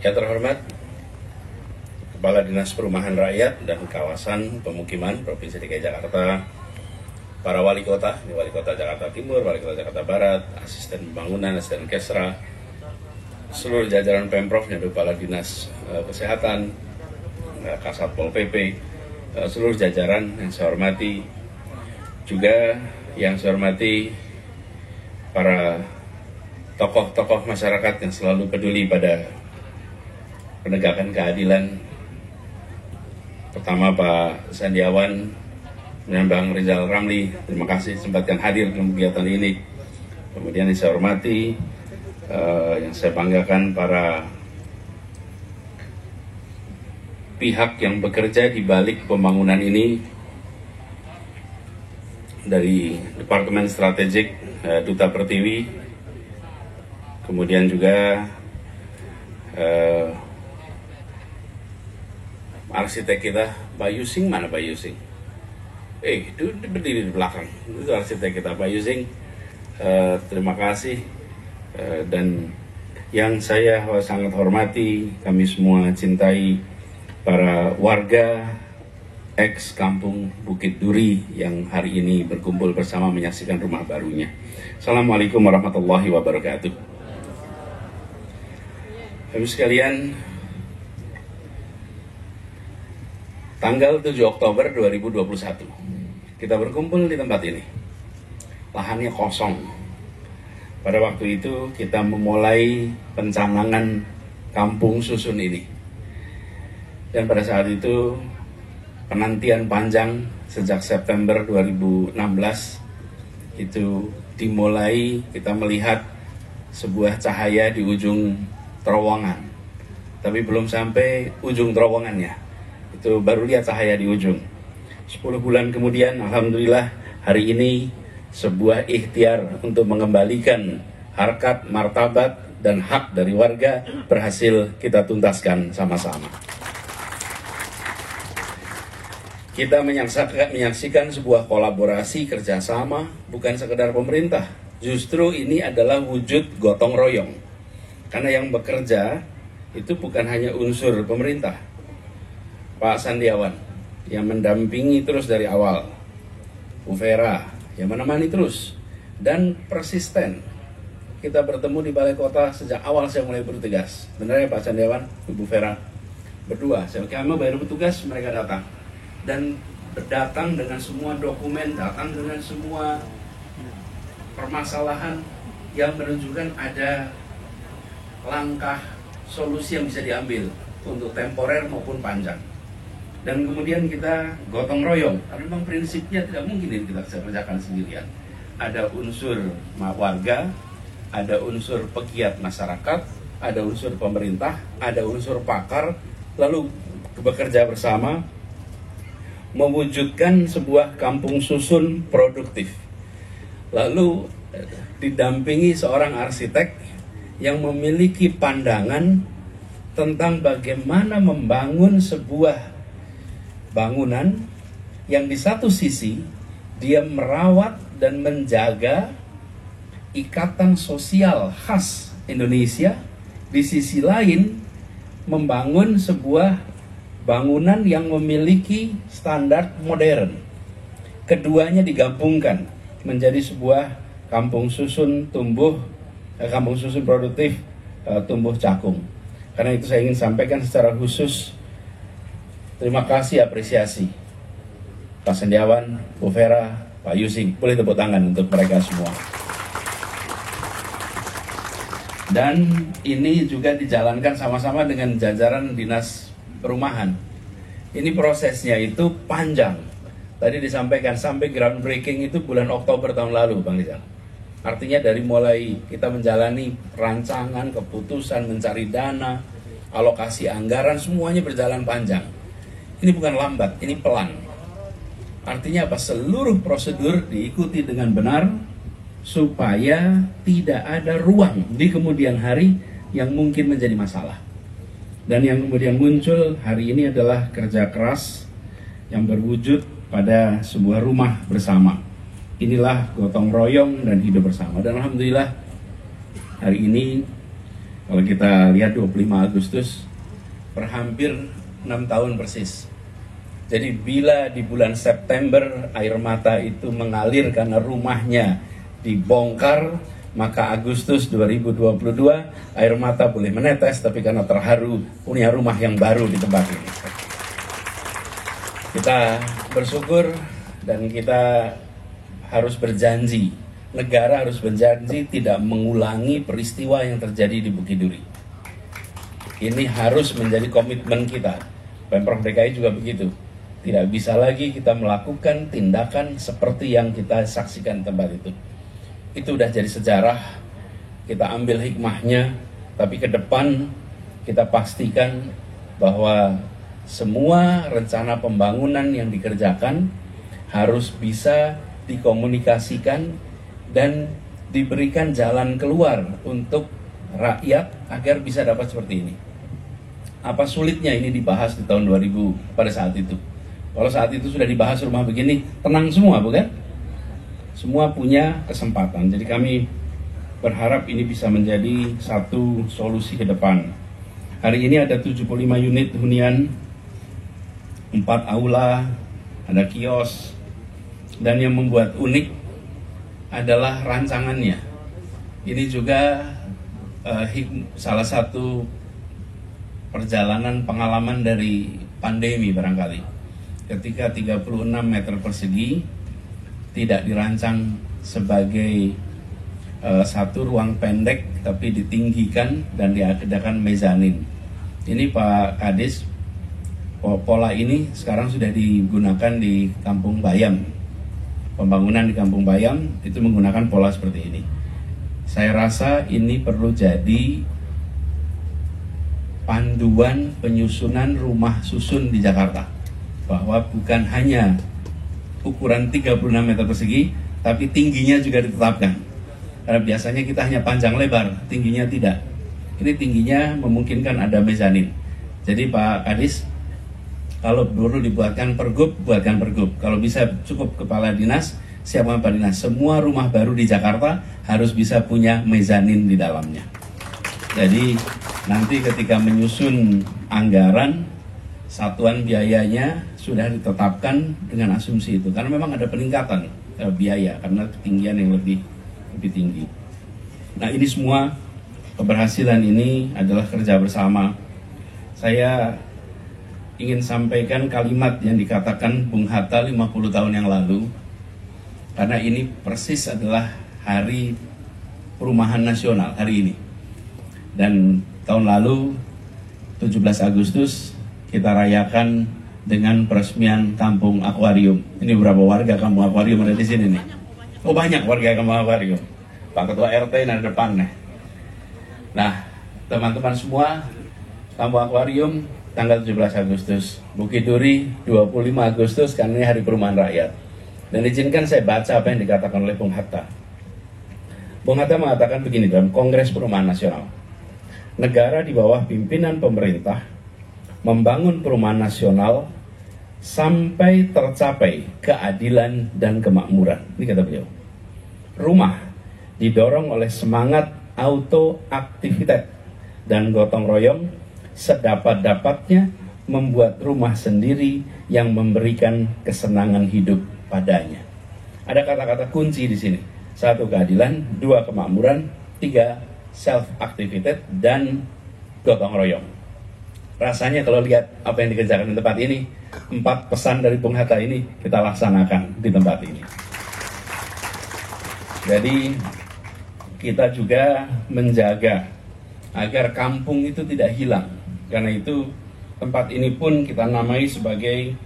Yang terhormat Kepala Dinas Perumahan Rakyat dan Kawasan Pemukiman Provinsi DKI Jakarta, para wali kota, Wali Kota Jakarta Timur, Wali Kota Jakarta Barat, asisten pembangunan, asisten Kesra, seluruh jajaran Pemprov, Kepala Dinas Kesehatan, Kasat Pol PP, seluruh jajaran yang saya hormati, juga yang saya hormati para tokoh-tokoh masyarakat yang selalu peduli pada penegakan keadilan. Pertama Pak Sandiawan dan Bang Rizal Ramli, terima kasih sempatkan hadir dalam kegiatan ini. Kemudian yang saya hormati, yang saya banggakan para pihak yang bekerja di balik pembangunan ini, dari Departemen Strategik Duta Pertiwi, kemudian juga arsitek kita Pak Yusing, mana Pak Yusing? Itu berdiri di belakang, itu arsitek kita Pak Yusing. Terima kasih. Dan yang saya sangat hormati, kami semua cintai para warga ex Kampung Bukit Duri yang hari ini berkumpul bersama menyaksikan rumah barunya. Assalamualaikum warahmatullahi wabarakatuh. Habis sekalian, tanggal 7 Oktober 2021, kita berkumpul di tempat ini. Lahannya kosong. Pada waktu itu kita memulai pencanangan kampung susun ini. Dan pada saat itu penantian panjang sejak September 2016 itu dimulai, kita melihat sebuah cahaya di ujung terowongan. Tapi belum sampai ujung terowongannya. Itu baru lihat cahaya di ujung. 10 bulan kemudian, alhamdulillah hari ini sebuah ikhtiar untuk mengembalikan harkat, martabat, dan hak dari warga berhasil kita tuntaskan sama-sama. Kita menyaksikan sebuah kolaborasi kerjasama, bukan sekedar pemerintah. Justru ini adalah wujud gotong royong. Karena yang bekerja itu bukan hanya unsur pemerintah. Pak Sandiawan yang mendampingi terus dari awal, Bu Vera yang menemani terus, dan persisten. Kita bertemu di Balai Kota sejak awal saya mulai bertugas. Benar ya Pak Sandiawan, Bu Vera? Berdua, kami baru bertugas, mereka datang. Dan datang dengan semua dokumen, datang dengan semua permasalahan yang menunjukkan ada langkah solusi yang bisa diambil untuk temporer maupun panjang. Dan kemudian kita gotong royong, karena memang prinsipnya tidak mungkin ini kita bisa kerjakan sendirian. Ada unsur warga, ada unsur pegiat masyarakat, ada unsur pemerintah, ada unsur pakar, lalu bekerja bersama mewujudkan sebuah kampung susun produktif. Lalu didampingi seorang arsitek yang memiliki pandangan tentang bagaimana membangun sebuah bangunan yang di satu sisi dia merawat dan menjaga ikatan sosial khas Indonesia, di sisi lain membangun sebuah bangunan yang memiliki standar modern. Keduanya digabungkan menjadi sebuah kampung susun kampung susun produktif tumbuh cakung. Karena itu saya ingin sampaikan secara khusus terima kasih, apresiasi Pak Sandiawan, Bu Vera, Pak Yusing. Boleh tepuk tangan untuk mereka semua. Dan ini juga dijalankan sama-sama dengan jajaran Dinas Perumahan. Ini prosesnya itu panjang. Tadi disampaikan sampai groundbreaking itu bulan Oktober tahun lalu, Bang Rizal. Artinya dari mulai kita menjalani rancangan, keputusan, mencari dana, alokasi anggaran, semuanya berjalan panjang. Ini bukan lambat, ini pelan. Artinya apa? Seluruh prosedur diikuti dengan benar supaya tidak ada ruang di kemudian hari yang mungkin menjadi masalah. Dan yang kemudian muncul hari ini adalah kerja keras yang berwujud pada sebuah rumah bersama. Inilah gotong royong dan hidup bersama. Dan alhamdulillah hari ini Kalau kita lihat 25 Agustus, per hampir 6 tahun persis. Jadi bila di bulan September air mata itu mengalir karena rumahnya dibongkar, maka Agustus 2022 air mata boleh menetes, tapi karena terharu punya rumah yang baru di tempat ini. Kita bersyukur dan kita harus berjanji, negara harus berjanji tidak mengulangi peristiwa yang terjadi di Bukit Duri. Ini harus menjadi komitmen kita. Pemprov DKI juga begitu. Tidak bisa lagi kita melakukan tindakan seperti yang kita saksikan di tempat itu. Itu udah jadi sejarah, kita ambil hikmahnya, tapi ke depan kita pastikan bahwa semua rencana pembangunan yang dikerjakan harus bisa dikomunikasikan dan diberikan jalan keluar untuk rakyat agar bisa dapat seperti ini. Apa sulitnya ini dibahas di tahun 2000 pada saat itu? Kalau saat itu sudah dibahas rumah begini, tenang semua, bukan? Semua punya kesempatan. Jadi kami berharap ini bisa menjadi satu solusi ke depan. Hari ini ada 75 unit hunian, 4 aula, ada kios, dan yang membuat unik adalah rancangannya. Ini juga salah satu perjalanan pengalaman dari pandemi barangkali. Ketika 36 meter persegi tidak dirancang sebagai satu ruang pendek, tapi ditinggikan dan diadakan mezanin. Ini Pak Kadis, pola ini sekarang sudah digunakan di Kampung Bayam. Pembangunan di Kampung Bayam itu menggunakan pola seperti ini. Saya rasa ini perlu jadi panduan penyusunan rumah susun di Jakarta. Bahwa bukan hanya ukuran 36 meter persegi, tapi tingginya juga ditetapkan. Karena biasanya kita hanya panjang lebar, tingginya tidak. Ini tingginya memungkinkan ada mezanin. Jadi Pak Kadis, kalau perlu dibuatkan pergub, buatkan pergub. Kalau bisa cukup kepala dinas, siapkan kepala dinas. Semua rumah baru di Jakarta harus bisa punya mezanin di dalamnya. Jadi nanti ketika menyusun anggaran, satuan biayanya sudah ditetapkan dengan asumsi itu. Karena memang ada peningkatan biaya karena ketinggian yang lebih tinggi. Nah, ini semua keberhasilan ini adalah kerja bersama. Saya ingin sampaikan kalimat yang dikatakan Bung Hatta 50 tahun yang lalu. Karena ini persis adalah hari perumahan nasional hari ini. Dan tahun lalu 17 Agustus kita rayakan dengan peresmian Kampung Akuarium. Ini berapa warga Kampung Akuarium ada di sini nih? Oh, banyak warga Kampung Akuarium. Pak Ketua RT ada depan nih. Nah, teman-teman semua, Kampung Akuarium tanggal 17 Agustus, Bukit Duri 25 Agustus karena ini Hari Perumahan Rakyat. Dan izinkan saya baca apa yang dikatakan oleh Bung Hatta. Bung Hatta mengatakan begini dalam Kongres Perumahan Nasional. Negara di bawah pimpinan pemerintah membangun perumahan nasional sampai tercapai keadilan dan kemakmuran. Ini kata beliau. Rumah didorong oleh semangat auto-aktivitas dan gotong royong sedapat-dapatnya membuat rumah sendiri yang memberikan kesenangan hidup padanya. Ada kata-kata kunci di sini. 1, keadilan, 2, kemakmuran, 3, self-activated, dan gotong royong. Rasanya kalau lihat apa yang dikerjakan di tempat ini, 4 pesan dari Bung Hatta ini kita laksanakan di tempat ini. Jadi kita juga menjaga agar kampung itu tidak hilang. Karena itu tempat ini pun kita namai sebagai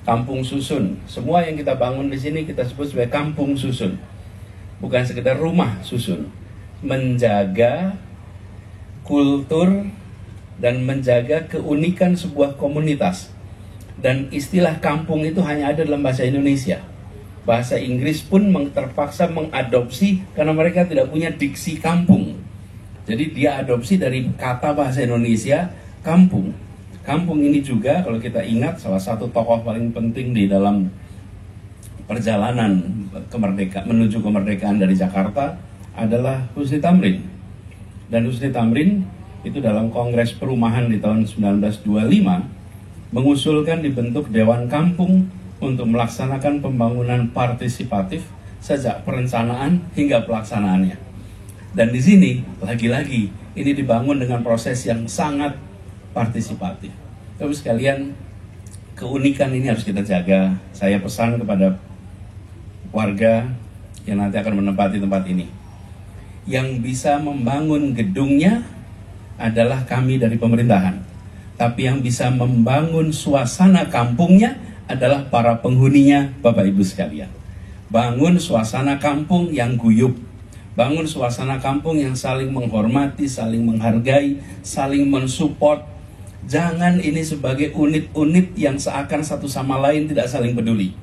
kampung susun. Semua yang kita bangun di sini kita sebut sebagai kampung susun. Bukan sekedar rumah susun. Menjaga kultur dan menjaga keunikan sebuah komunitas. Dan istilah kampung itu hanya ada dalam bahasa Indonesia. Bahasa Inggris pun terpaksa mengadopsi karena mereka tidak punya diksi kampung. Jadi dia adopsi dari kata bahasa Indonesia kampung. Kampung ini juga kalau kita ingat salah satu tokoh paling penting di dalam perjalanan menuju kemerdekaan dari Jakarta adalah Husni Tamrin. Dan Husni Tamrin itu dalam Kongres Perumahan di tahun 1925 mengusulkan dibentuk Dewan Kampung untuk melaksanakan pembangunan partisipatif sejak perencanaan hingga pelaksanaannya. Dan di sini lagi-lagi ini dibangun dengan proses yang sangat partisipatif. Tapi sekalian, keunikan ini harus kita jaga. Saya pesan kepada warga yang nanti akan menempati tempat ini. Yang bisa membangun gedungnya adalah kami dari pemerintahan. Tapi yang bisa membangun suasana kampungnya adalah para penghuninya, Bapak Ibu sekalian. Bangun suasana kampung yang guyup. Bangun suasana kampung yang saling menghormati, saling menghargai, saling mensupport. Jangan ini sebagai unit-unit yang seakan satu sama lain tidak saling peduli.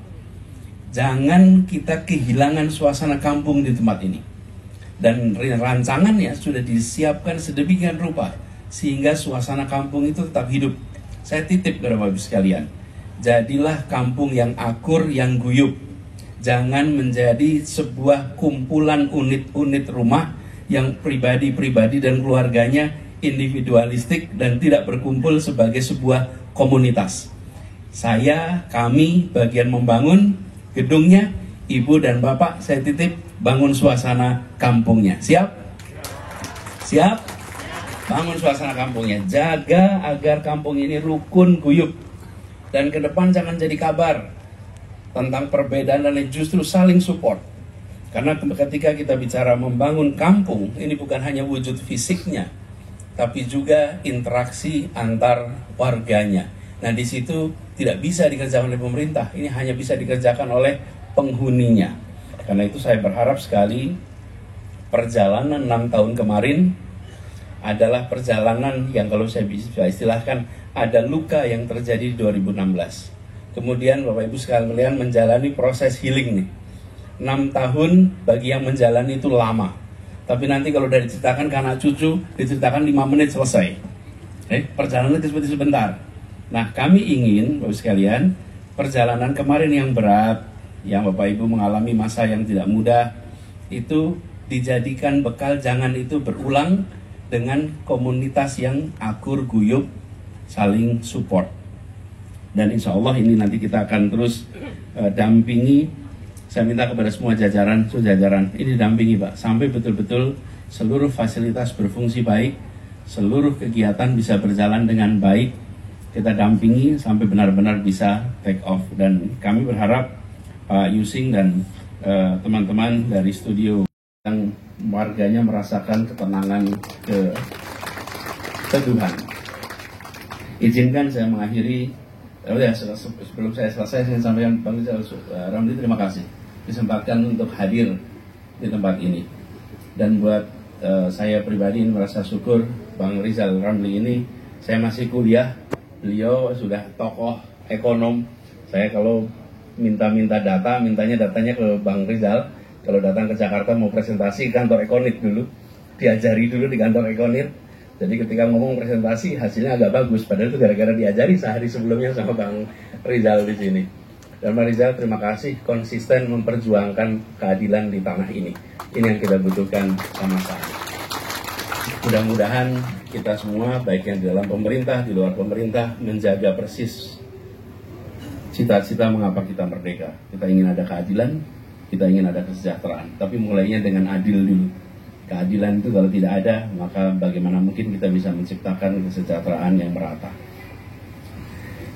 Jangan kita kehilangan suasana kampung di tempat ini. Dan rancangannya sudah disiapkan sedemikian rupa sehingga suasana kampung itu tetap hidup. Saya titip kepada Bapak Ibu sekalian, jadilah kampung yang akur, yang guyup. Jangan menjadi sebuah kumpulan unit-unit rumah yang pribadi-pribadi dan keluarganya individualistik dan tidak berkumpul sebagai sebuah komunitas. Kami bagian membangun gedungnya, Ibu dan Bapak saya titip bangun suasana kampungnya. Siap? Siap? Bangun suasana kampungnya. Jaga agar kampung ini rukun, guyup. Dan ke depan jangan jadi kabar tentang perbedaan dan justru saling support. Karena ketika kita bicara membangun kampung, ini bukan hanya wujud fisiknya, tapi juga interaksi antar warganya. Nah, di situ tidak bisa dikerjakan oleh pemerintah, ini hanya bisa dikerjakan oleh penghuninya. Karena itu saya berharap sekali perjalanan 6 tahun kemarin adalah perjalanan yang kalau saya bisa istilahkan ada luka yang terjadi di 2016. Kemudian Bapak Ibu sekalian menjalani proses healing nih. 6 tahun bagi yang menjalani itu lama. Tapi nanti kalau udah diceritakan ke anak cucu, diceritakan 5 menit selesai. Perjalanan itu seperti sebentar. Nah, kami ingin Bapak Ibu sekalian, perjalanan kemarin yang berat, yang Bapak Ibu mengalami masa yang tidak mudah, itu dijadikan bekal, jangan itu berulang dengan komunitas yang akur, guyup, saling support. Dan insya Allah ini nanti kita akan terus dampingi. Saya minta kepada semua jajaran ini dampingi Pak, sampai betul-betul seluruh fasilitas berfungsi baik, seluruh kegiatan bisa berjalan dengan baik. Kita dampingi sampai benar-benar bisa take off. Dan kami berharap Pak Yusing dan teman-teman dari studio yang warganya merasakan ketenangan, keteduhan. Izinkan saya mengakhiri. Sebelum saya selesai, saya sampaikan Bang Ramli, terima kasih disempatkan untuk hadir di tempat ini. Dan buat saya pribadi merasa syukur, Bang Rizal Ramli ini, saya masih kuliah, beliau sudah tokoh ekonom. Saya kalau minta data, mintanya datanya ke Bang Rizal. Kalau datang ke Jakarta mau presentasi kantor Ekonit dulu, diajari dulu di kantor Ekonit. Jadi ketika ngomong presentasi hasilnya agak bagus, padahal itu gara-gara diajari sehari sebelumnya sama Bang Rizal di sini. Dan Bang Rizal, terima kasih konsisten memperjuangkan keadilan di tanah ini. Ini yang kita butuhkan sama-sama. Mudah-mudahan kita semua, baik yang di dalam pemerintah, di luar pemerintah, menjaga persis cita-cita mengapa kita merdeka. Kita ingin ada keadilan, kita ingin ada kesejahteraan. Tapi mulainya dengan adil dulu. Keadilan itu kalau tidak ada, maka bagaimana mungkin kita bisa menciptakan kesejahteraan yang merata.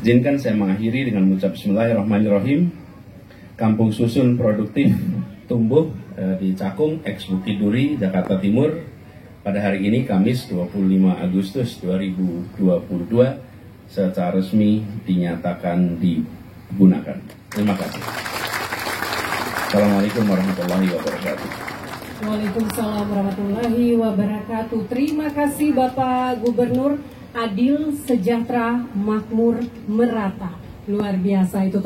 Izinkan saya mengakhiri dengan mengucap Bismillahirrahmanirrahim. Kampung Susun Produktif tumbuh di Cakung, ex Bukit Duri, Jakarta Timur. Pada hari ini, Kamis 25 Agustus 2022, secara resmi dinyatakan digunakan. Terima kasih. Assalamualaikum warahmatullahi wabarakatuh. Waalaikumsalam warahmatullahi wabarakatuh. Terima kasih Bapak Gubernur. Adil, sejahtera, makmur, merata. Luar biasa itu.